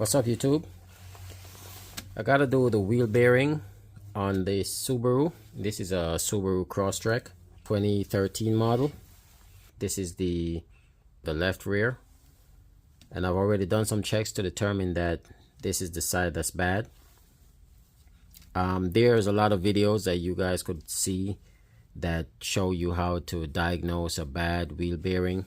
What's up, YouTube? I gotta do the wheel bearing on this Subaru. This is a Subaru Crosstrek 2013 model. This is the left rear, and I've already done some checks to determine that this is the side that's bad. There's a lot of videos that you guys could see that show you how to diagnose a bad wheel bearing.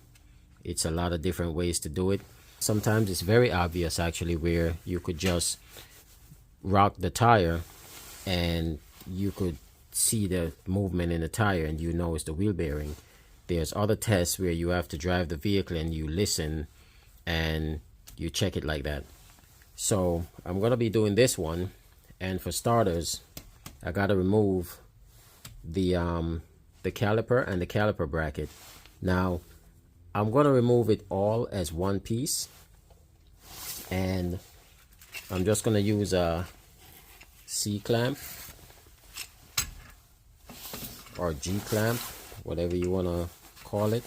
It's a lot of different ways to do it. Sometimes it's very obvious actually, where you could just rock the tire and you could see the movement in the tire and you know it's the wheel bearing. There's other tests where you have to drive the vehicle and you listen and you check it like that. So I'm gonna be doing this one, and for starters I gotta remove the caliper and the caliper bracket. Now I'm gonna remove it all as one piece, and I'm just gonna use a C-clamp or G-clamp, whatever you wanna call it,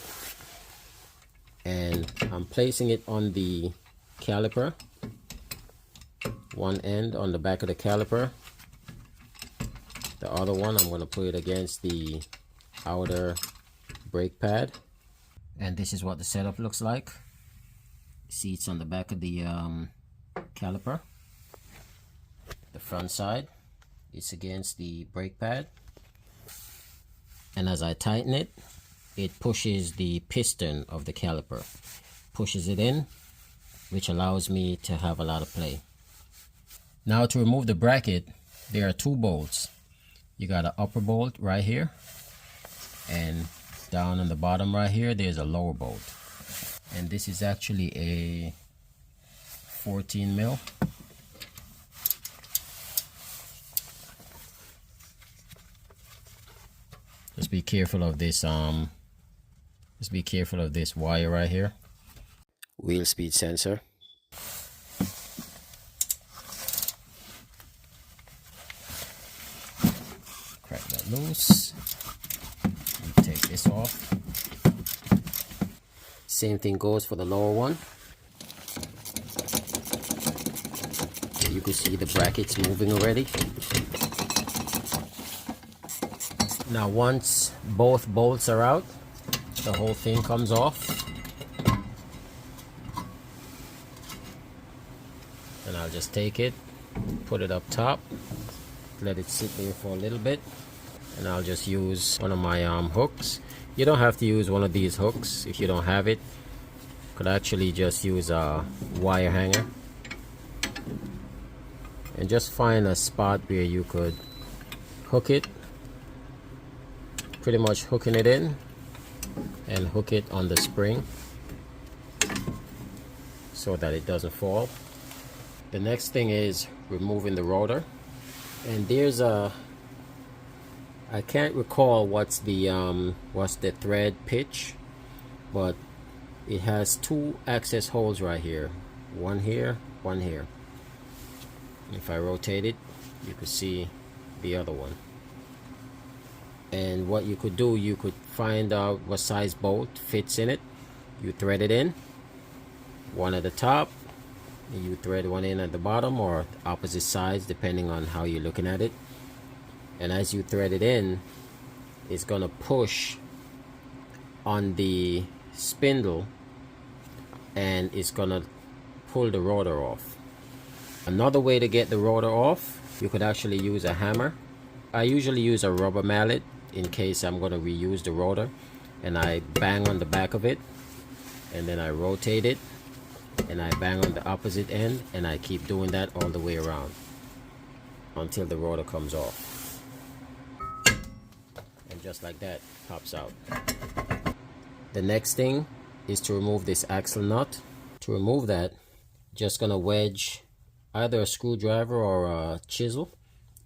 and I'm placing it on the caliper, one end on the back of the caliper. The other one I'm gonna put it against the outer brake pad. And this is what the setup looks like. Seats on the back of the caliper. The front side is against the brake pad. And as I tighten it, it pushes the piston of the caliper. Pushes it in, which allows me to have a lot of play. Now to remove the bracket, there are two bolts. You got an upper bolt right here, and down on the bottom right here there's a lower bolt, and this is actually a 14 mil. Just be careful of this wire right here. Wheel speed sensor. Crack that loose. Take this off. Same thing goes for the lower one. You can see the brackets moving already. Now once both bolts are out, the whole thing comes off. And I'll just take it, put it up top, let it sit there for a little bit. And I'll just use one of my hooks. You don't have to use one of these hooks if you don't have it. Could actually just use a wire hanger, and just find a spot where you could hook it, pretty much hooking it in, and hook it on the spring so that it doesn't fall. The next thing is removing the rotor, and there's a, I can't recall what's the thread pitch, but it has two access holes right here, one here, one here. If I rotate it, you could see the other one. And what you could do, you could find out what size bolt fits in it. You thread it in, one at the top, and you thread one in at the bottom, or opposite sides depending on how you're looking at it. And as you thread it in, it's gonna push on the spindle and it's gonna pull the rotor off. Another way to get the rotor off, you could actually use a hammer. I usually use a rubber mallet in case I'm gonna reuse the rotor, and I bang on the back of it, and then I rotate it and I bang on the opposite end, and I keep doing that all the way around until the rotor comes off. And just like that, pops out. The next thing is to remove this axle nut. To remove that, just gonna wedge either a screwdriver or a chisel,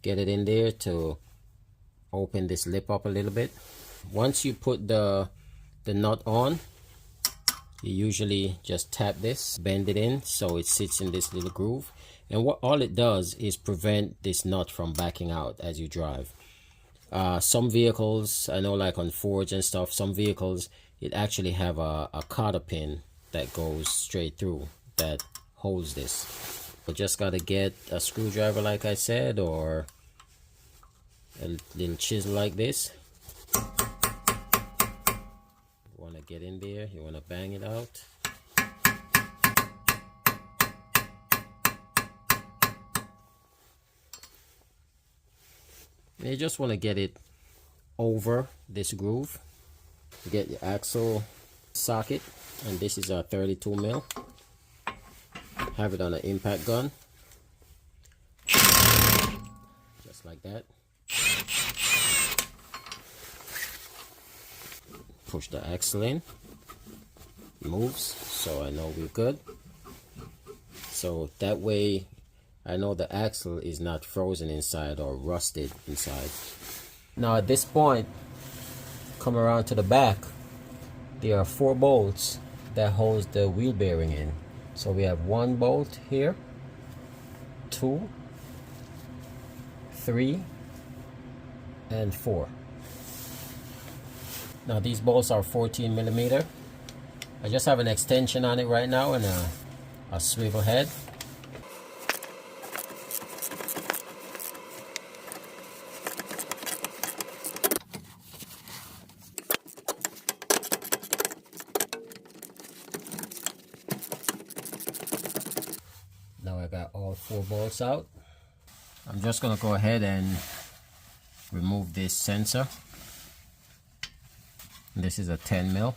get it in there to open this lip up a little bit. Once you put the nut on, you usually just tap this, bend it in so it sits in this little groove, and what all it does is prevent this nut from backing out as you drive. Some vehicles, I know, like on Fords and stuff, some vehicles it actually have a cotter pin that goes straight through that holds this. You just gotta get a screwdriver like I said, or a little chisel like this. You want to get in there, you want to bang it out. And you just want to get it over this groove. You get your axle socket, and this is a 32 mil. Have it on an impact gun, just like that. Push the axle in, moves, so I know we're good. So that way I know the axle is not frozen inside or rusted inside. Now at this point, come around to the back, there are 4 bolts that holds the wheel bearing in. So we have 1 bolt here, 2, 3, and 4. Now these bolts are 14 millimeter. I just have an extension on it right now and a swivel head. Now I got all 4 bolts out. I'm just gonna go ahead and remove this sensor. This is a 10 mil.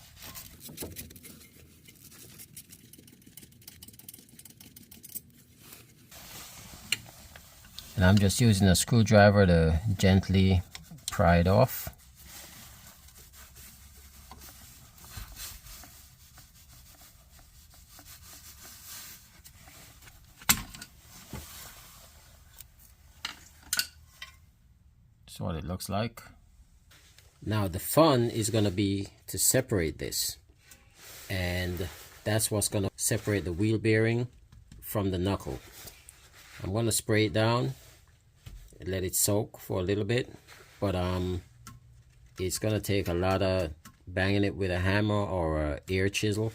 And I'm just using a screwdriver to gently pry it off. That's what it looks like. Now the fun is going to be to separate this, and that's what's going to separate the wheel bearing from the knuckle. I'm going to spray it down and let it soak for a little bit, but it's going to take a lot of banging it with a hammer or a air chisel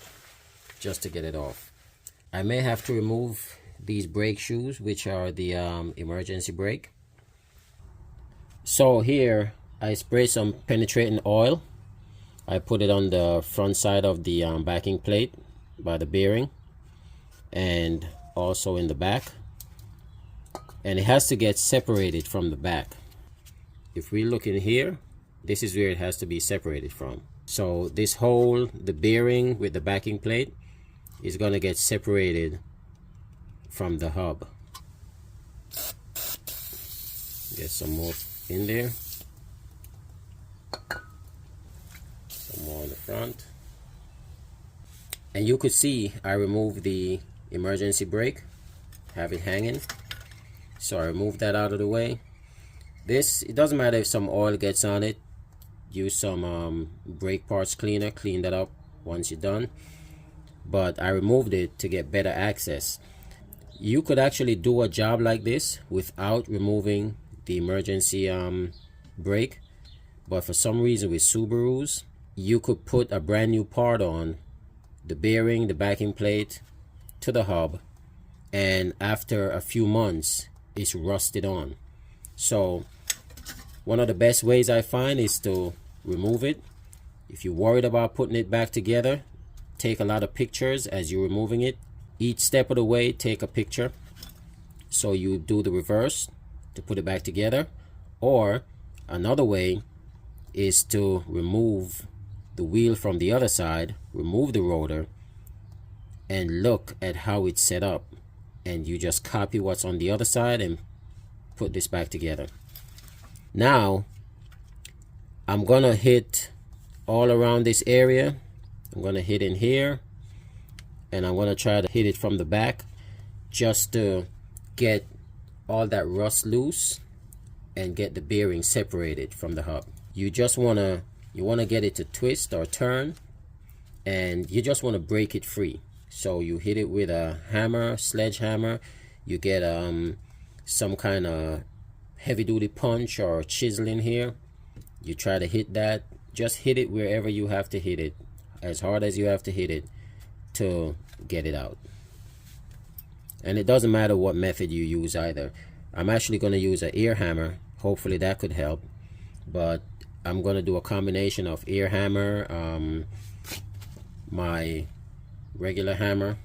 just to get it off. I may have to remove these brake shoes, which are the emergency brake. So here I spray some penetrating oil. I put it on the front side of the backing plate by the bearing, and also in the back, and it has to get separated from the back. If we look in here, this is where it has to be separated from. So this hole, the bearing with the backing plate, is going to get separated from the hub. Get some more in there, some more on the front, and you could see I removed the emergency brake, have it hanging. So I removed that out of the way. This, it doesn't matter if some oil gets on it. Use some brake parts cleaner, clean that up once you're done. But I removed it to get better access. You could actually do a job like this without removing the emergency brake, but for some reason with Subarus, you could put a brand new part on the bearing, the backing plate to the hub, and after a few months it's rusted on. So one of the best ways I find is to remove it. If you're worried about putting it back together, take a lot of pictures as you're removing it. Each step of the way, take a picture. So you do the reverse to put it back together, or another way is to remove the wheel from the other side, remove the rotor, and look at how it's set up, and you just copy what's on the other side and put this back together. Now I'm gonna hit all around this area. I'm gonna hit in here, and I'm gonna try to hit it from the back just to get all that rust loose and get the bearing separated from the hub. You just wanna get it to twist or turn, and you just want to break it free. So you hit it with a hammer, sledgehammer. You get some kind of heavy-duty punch or chisel in here. You try to hit that. Just hit it wherever you have to hit it, as hard as you have to hit it to get it out. And it doesn't matter what method you use either. I'm actually going to use an ear hammer. Hopefully that could help. But I'm going to do a combination of ear hammer, my regular hammer,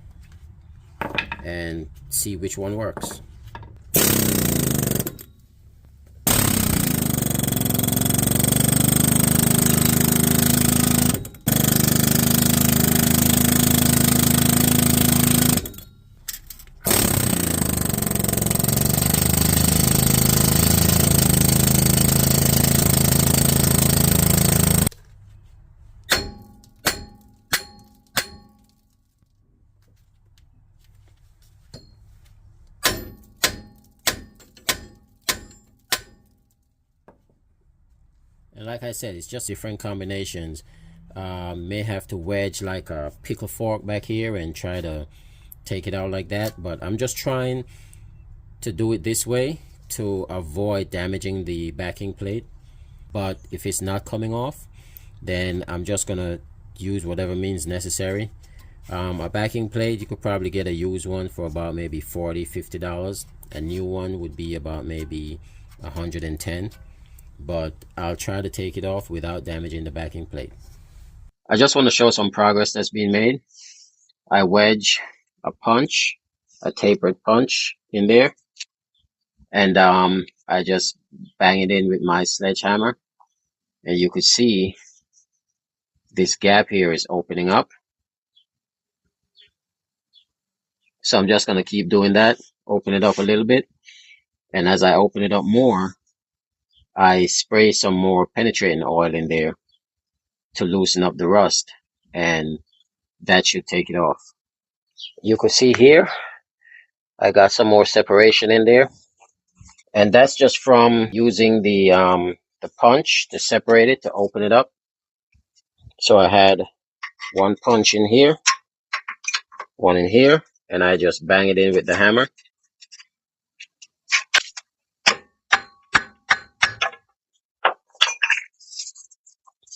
and see which one works. And like I said, it's just different combinations. May have to wedge like a pickle fork back here and try to take it out like that, but I'm just trying to do it this way to avoid damaging the backing plate. But if it's not coming off, then I'm just gonna use whatever means necessary. A backing plate, you could probably get a used one for about maybe $40–50. A new one would be about maybe 110, but I'll try to take it off without damaging the backing plate. I just want to show some progress that's being made. I wedge a punch, a tapered punch in there, and I just bang it in with my sledgehammer, and you could see this gap here is opening up. So I'm just going to keep doing that, open it up a little bit, and as I open it up more, I spray some more penetrating oil in there to loosen up the rust, and that should take it off. You can see here I got some more separation in there, and that's just from using the punch to separate it, to open it up. So I had one punch in here, one in here, and I just bang it in with the hammer.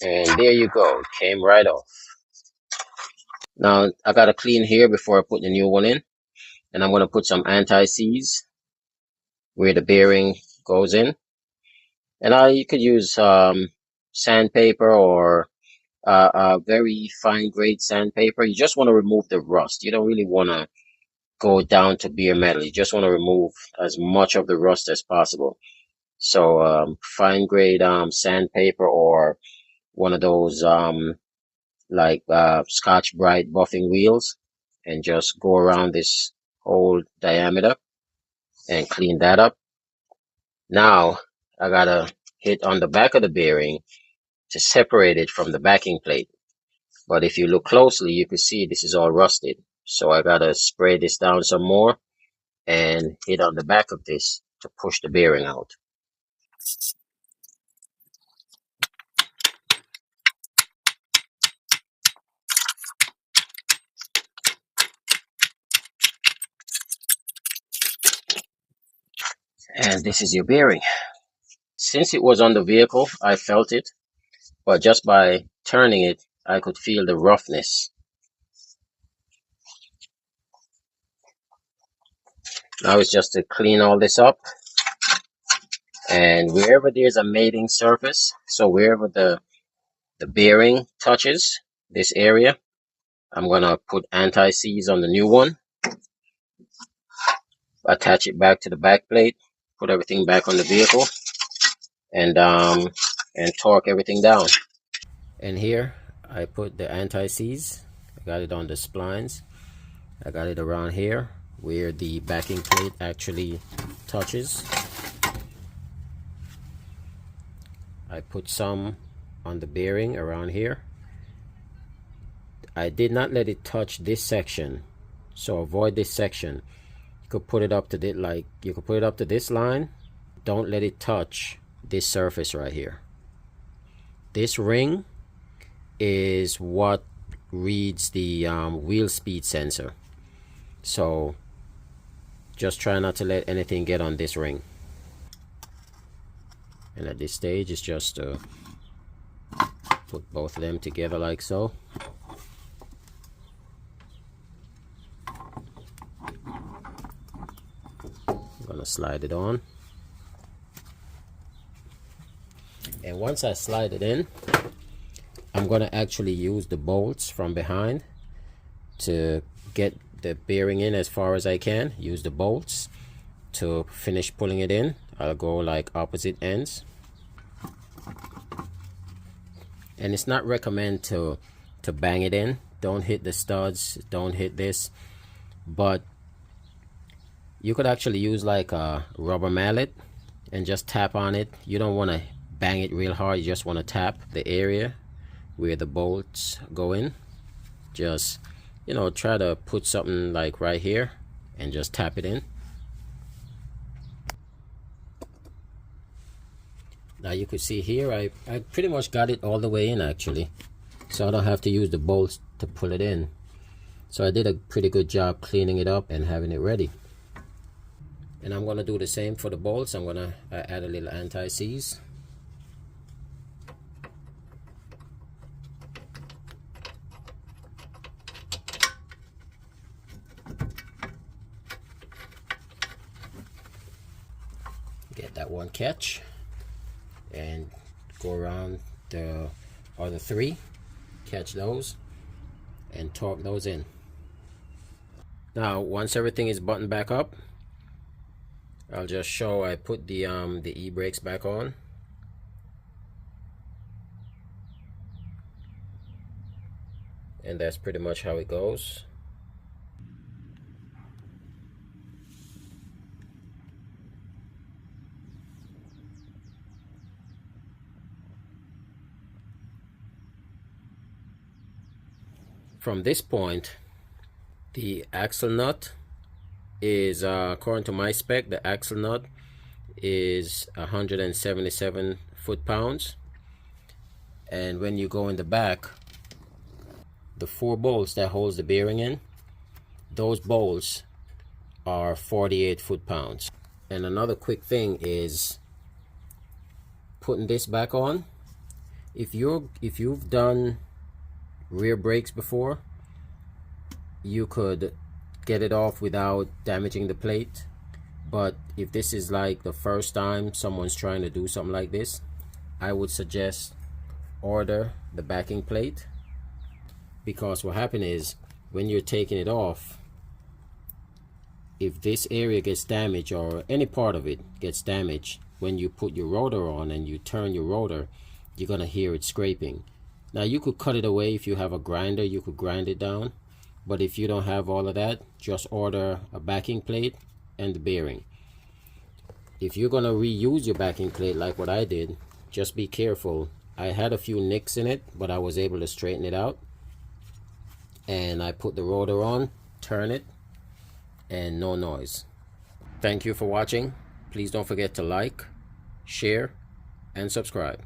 And there you go, it came right off. Now I gotta clean here before I put the new one in, and I'm gonna put some anti-seize where the bearing goes in. And you could use sandpaper or a very fine grade sandpaper. You just want to remove the rust. You don't really want to go down to bare metal. You just want to remove as much of the rust as possible. So fine grade sandpaper, or one of those like Scotch Brite buffing wheels, and just go around this whole diameter and clean that up. Now I gotta hit on the back of the bearing to separate it from the backing plate. But if you look closely, you can see this is all rusted. So I gotta spray this down some more and hit on the back of this to push the bearing out. And this is your bearing. Since it was on the vehicle, I felt it, but just by turning it, I could feel the roughness. Now it's just to clean all this up, and wherever there's a mating surface, so wherever the bearing touches this area, I'm gonna put anti-seize on the new one, attach it back to the back plate, put everything back on the vehicle, and torque everything down. And here I put the anti-seize. I got it on the splines. I got it around here where the backing plate actually touches. I put some on the bearing around here. I did not let it touch this section, so avoid this section. You could put it up to you could put it up to this line. Don't let it touch this surface right here. This ring is what reads the wheel speed sensor, so just try not to let anything get on this ring. And at this stage, it's just to put both of them together like so. gonna slide it on, and once I slide it in, I'm gonna actually use the bolts from behind to get the bearing in as far as I can. Use the bolts to finish pulling it in. I'll go like opposite ends, and it's not recommended to bang it in. Don't hit the studs, don't hit this, but you could actually use like a rubber mallet and just tap on it. You don't want to bang it real hard, you just want to tap the area where the bolts go in. Just, you know, try to put something like right here and just tap it in. Now you could see here I pretty much got it all the way in actually, so I don't have to use the bolts to pull it in. So I did a pretty good job cleaning it up and having it ready. And I'm gonna do the same for the bolts. I'm gonna add a little anti-seize. Get that one catch and go around the other three, catch those and torque those in. Now once everything is buttoned back up, I'll just show I put the e-brakes back on. And that's pretty much how it goes. From this point, the axle nut is, according to my spec, the axle nut is 177 foot-pounds. And when you go in the back, the 4 bolts that holds the bearing in, those bolts are 48 foot-pounds. And another quick thing is putting this back on. If you've done rear brakes before, you could get it off without damaging the plate. But if this is like the first time someone's trying to do something like this, I would suggest order the backing plate, because what happens is when you're taking it off, if this area gets damaged or any part of it gets damaged, when you put your rotor on and you turn your rotor, you're gonna hear it scraping. Now you could cut it away. If you have a grinder, you could grind it down, but if you don't have all of that, just order a backing plate and the bearing. If you're gonna reuse your backing plate like what I did, just be careful. I had a few nicks in it, but I was able to straighten it out, and I put the rotor on, turn it, and no noise. Thank you for watching. Please don't forget to like, share, and subscribe.